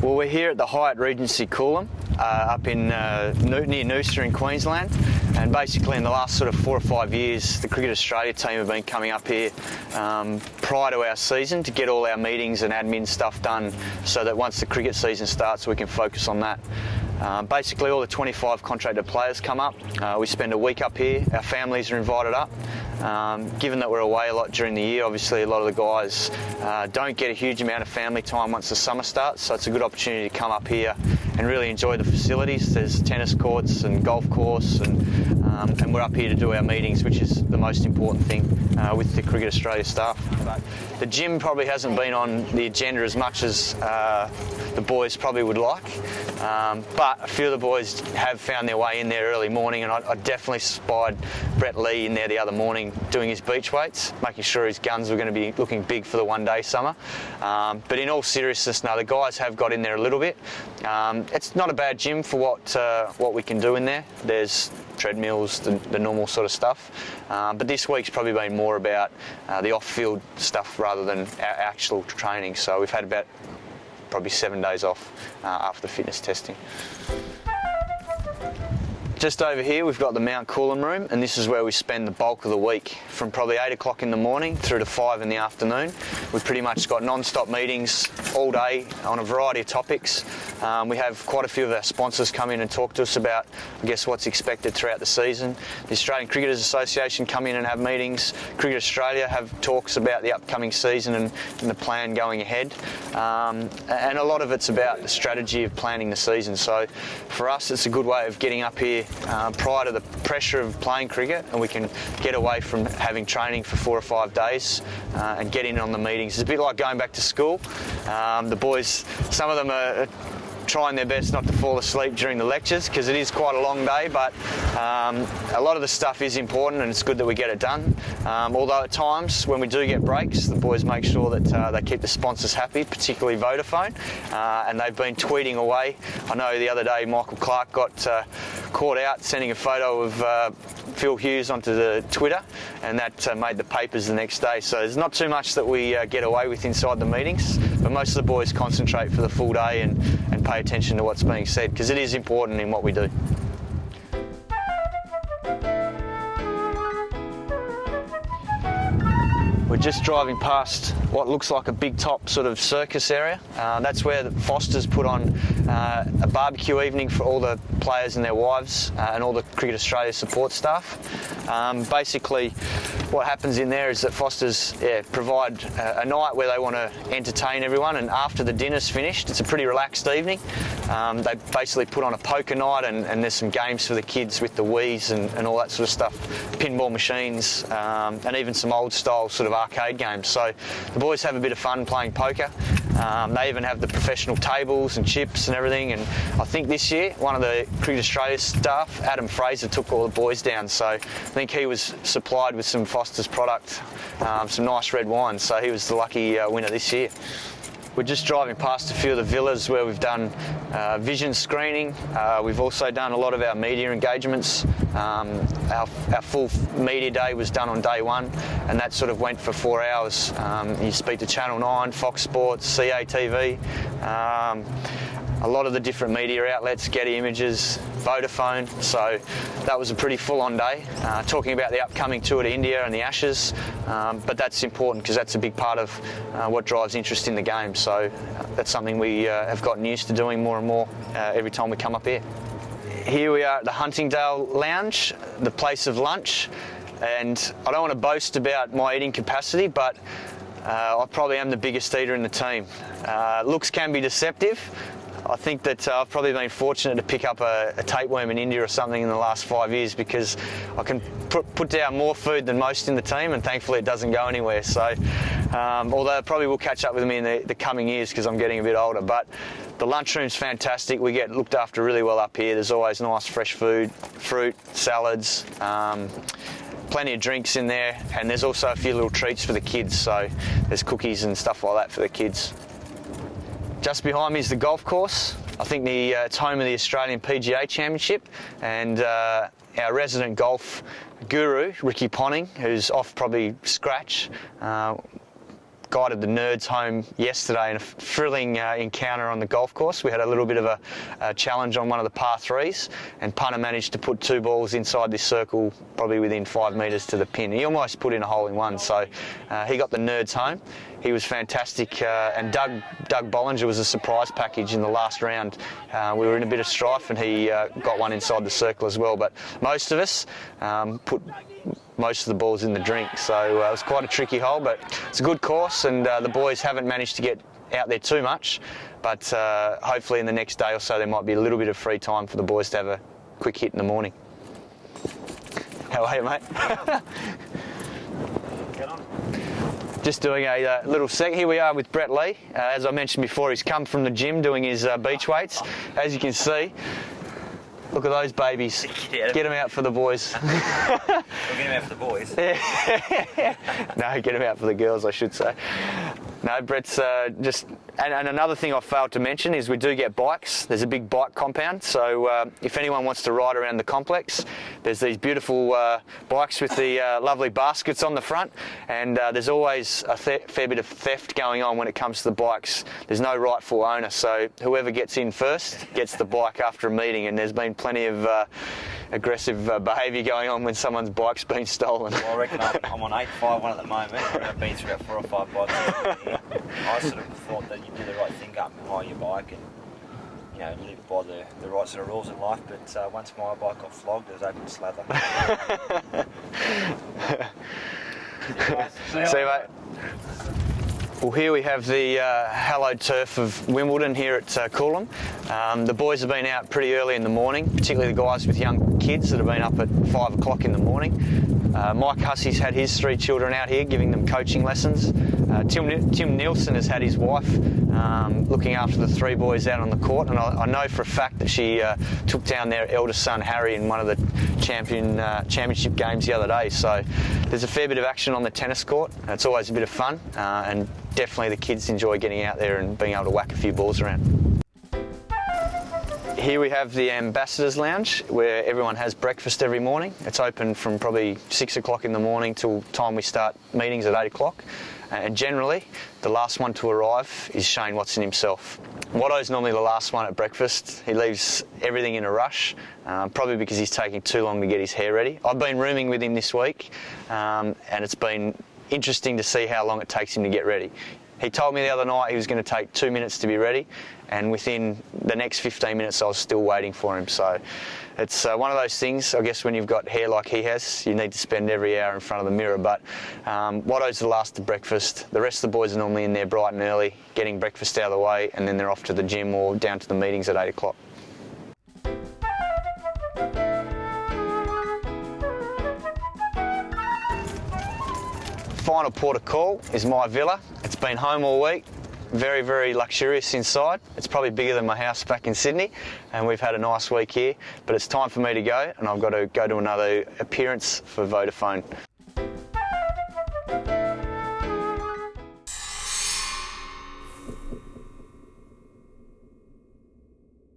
Well, we're here at the Hyatt Regency Coolum, up in near Noosa in Queensland, and basically in the last sort of 4 or 5 years, the Cricket Australia team have been coming up here prior to our season to get all our meetings and admin stuff done, so that once the cricket season starts, we can focus on that. Basically, all the 25 contracted players come up. We spend a week up here. Our families are invited up. Given that we're away a lot during the year, obviously a lot of the guys don't get a huge amount of family time once the summer starts, so it's a good opportunity to come up here and really enjoy the facilities. There's tennis courts and golf course, and we're up here to do our meetings, which is the most important thing with the Cricket Australia staff. But the gym probably hasn't been on the agenda as much as the boys probably would like, but a few of the boys have found their way in there early morning, and I definitely spied Brett Lee in there the other morning doing his beach weights, making sure his guns were going to be looking big for the one-day summer. But in all seriousness, no, the guys have got in there a little bit. It's not a bad gym for what we can do in there. There's treadmills, the normal sort of stuff. But this week's probably been more about the off-field stuff rather than our actual training. So we've had about probably 7 days off after the fitness testing. Just over here we've got the Mount Coolum room, and this is where we spend the bulk of the week, from probably 8 o'clock in the morning through to 5 in the afternoon. We've pretty much got non-stop meetings all day on a variety of topics. We have quite a few of our sponsors come in and talk to us about, I guess, what's expected throughout the season. The Australian Cricketers Association come in and have meetings. Cricket Australia have talks about the upcoming season and the plan going ahead. And a lot of it's about the strategy of planning the season. So for us, it's a good way of getting up here prior to the pressure of playing cricket, and we can get away from having training for 4 or 5 days and get in on the meetings. It's a bit like going back to school. The boys, some of them are trying their best not to fall asleep during the lectures because it is quite a long day, but a lot of the stuff is important and it's good that we get it done. Although at times when we do get breaks, the boys make sure that they keep the sponsors happy, particularly Vodafone, and they've been tweeting away. I know the other day Michael Clark got caught out sending a photo of Phil Hughes onto the Twitter, and that made the papers the next day. So there's not too much that we get away with inside the meetings, but most of the boys concentrate for the full day and pay attention to what's being said, because it is important in what we do. We're just driving past what looks like a big top sort of circus area. That's where the Fosters put on a barbecue evening for all the players and their wives and all the Cricket Australia support staff. Basically, what happens in there is that Fosters provide a night where they want to entertain everyone, and after the dinner's finished, it's a pretty relaxed evening. They basically put on a poker night, and there's some games for the kids with the Wiis and all that sort of stuff, pinball machines, and even some old style sort of arcade games. So the boys have a bit of fun playing poker. They even have the professional tables and chips and everything, and I think this year one of the Cricket Australia staff, Adam Fraser, took all the boys down, so I think he was supplied with some Foster's product, some nice red wine, so he was the lucky winner this year. We're just driving past a few of the villas where we've done vision screening. We've also done a lot of our media engagements. Our full media day was done on day one, and that sort of went for 4 hours. You speak to Channel 9, Fox Sports, CATV, a lot of the different media outlets, Getty Images, Vodafone, so that was a pretty full-on day, talking about the upcoming tour to India and the Ashes, but that's important because that's a big part of what drives interest in the game, so that's something we have gotten used to doing more and more every time we come up here. Here we are at the Huntingdale Lounge, the place of lunch, and I don't want to boast about my eating capacity, but I probably am the biggest eater in the team. Looks can be deceptive. I think that I've probably been fortunate to pick up a tapeworm in India or something in the last 5 years, because I can put down more food than most in the team, and thankfully it doesn't go anywhere. So, although it probably will catch up with me in the coming years because I'm getting a bit older. But the lunchroom's fantastic. We get looked after really well up here. There's always nice fresh food, fruit, salads, plenty of drinks in there, and there's also a few little treats for the kids. So there's cookies and stuff like that for the kids. Just behind me is the golf course. I think it's home of the Australian PGA Championship, and our resident golf guru, Ricky Ponting, who's off probably scratch, got guided the nerds home yesterday in a thrilling encounter on the golf course. We had a little bit of a challenge on one of the par 3s, and punter managed to put 2 balls inside this circle, probably within 5 metres to the pin. He almost put in a hole in one, so he got the nerds home. He was fantastic, and Doug Bollinger was a surprise package in the last round. We were in a bit of strife, and he got one inside the circle as well. But most of us put most of the balls in the drink, so it was quite a tricky hole, but it's a good course, and the boys haven't managed to get out there too much, but hopefully in the next day or so there might be a little bit of free time for the boys to have a quick hit in the morning. How are you, mate? Get on. Just doing a little sec. Here we are with Brett Lee. As I mentioned before, he's come from the gym doing his beach weights. As you can see, look at those babies. Get them out for the boys. We'll get them out for the boys. No, get them out for the girls, I should say. No, Brett's just... And another thing I failed to mention is we do get bikes. There's a big bike compound, so if anyone wants to ride around the complex, there's these beautiful bikes with the lovely baskets on the front, and there's always a fair bit of theft going on when it comes to the bikes. There's no rightful owner, so whoever gets in first gets the bike after a meeting, and there's been plenty of aggressive behaviour going on when someone's bike's been stolen. Well, I reckon I'm on 851 at the moment. I've been through about 4 or 5 bikes. I sort of thought that you do the right thing up and hire your bike and, you know, live by the right sort of rules in life, but once my bike got flogged, it was open slather. See you, mate. Well, here we have the hallowed turf of Wimbledon here at Coolum. The boys have been out pretty early in the morning, particularly the guys with young kids that have been up at 5 o'clock in the morning. Mike Hussey's had his 3 children out here giving them coaching lessons. Tim Nielsen has had his wife looking after the 3 boys out on the court, and I know for a fact that she took down their eldest son Harry in one of the championship games the other day. So there's a fair bit of action on the tennis court. It's always a bit of fun, and definitely the kids enjoy getting out there and being able to whack a few balls around. Here we have the Ambassadors Lounge, where everyone has breakfast every morning. It's open from probably 6 o'clock in the morning till time we start meetings at 8 o'clock. And generally, the last one to arrive is Shane Watson himself. Watto's normally the last one at breakfast. He leaves everything in a rush, probably because he's taking too long to get his hair ready. I've been rooming with him this week, and it's been interesting to see how long it takes him to get ready. He told me the other night he was going to take 2 minutes to be ready, and within the next 15 minutes I was still waiting for him. So it's one of those things, I guess, when you've got hair like he has, you need to spend every hour in front of the mirror. But Watto's the last to breakfast. The rest of the boys are normally in there bright and early, getting breakfast out of the way, and then they're off to the gym or down to the meetings at 8 o'clock. Final port of call is my villa. It's been home all week. Very, very luxurious inside. It's probably bigger than my house back in Sydney, and we've had a nice week here, but it's time for me to go, and I've got to go to another appearance for Vodafone.